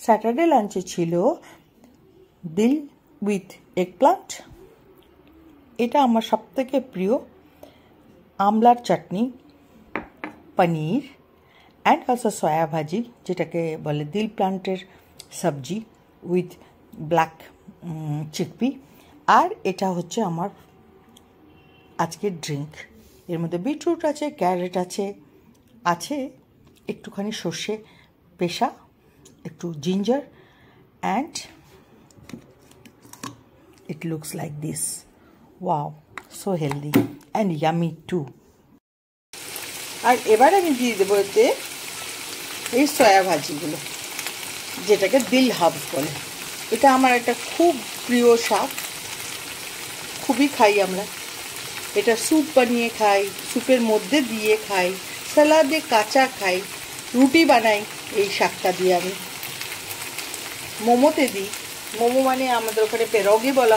Saturday লাঞ্চে ছিল দিল উইথ এগপ্লান্ট, এটা আমার সবথেকে প্রিয়, আমলার চাটনি, পনির অ্যান্ড অলসো সয়া ভাজি, যেটাকে বলে দিল প্লান্টের সবজি উইথ ব্ল্যাক চিকপি। আর এটা হচ্ছে আমার আজকের ড্রিঙ্ক। এর মধ্যে বিটরুট আছে, ক্যারেট আছে, আছে একটুখানি সর্ষে পেশা, একটু ginger, and it looks like this. Wow, so healthy and yummy too. আর এবার আমি দিয়ে দেবো এতে এই সয়া ভাজিগুলো, যেটাকে দিল হার্বস বলে। এটা আমার একটা খুব প্রিয় শাক, খুবই খাই আমরা এটা। স্যুপ বানিয়ে খাই, স্যুপের মধ্যে দিয়ে খাই, সালাদে কাঁচা খাই, রুটি বানাই এই শাকটা দিয়ে। আমি মোমোতে দিই। মোমো মানে আমাদের ওখানে পেরোগি বলা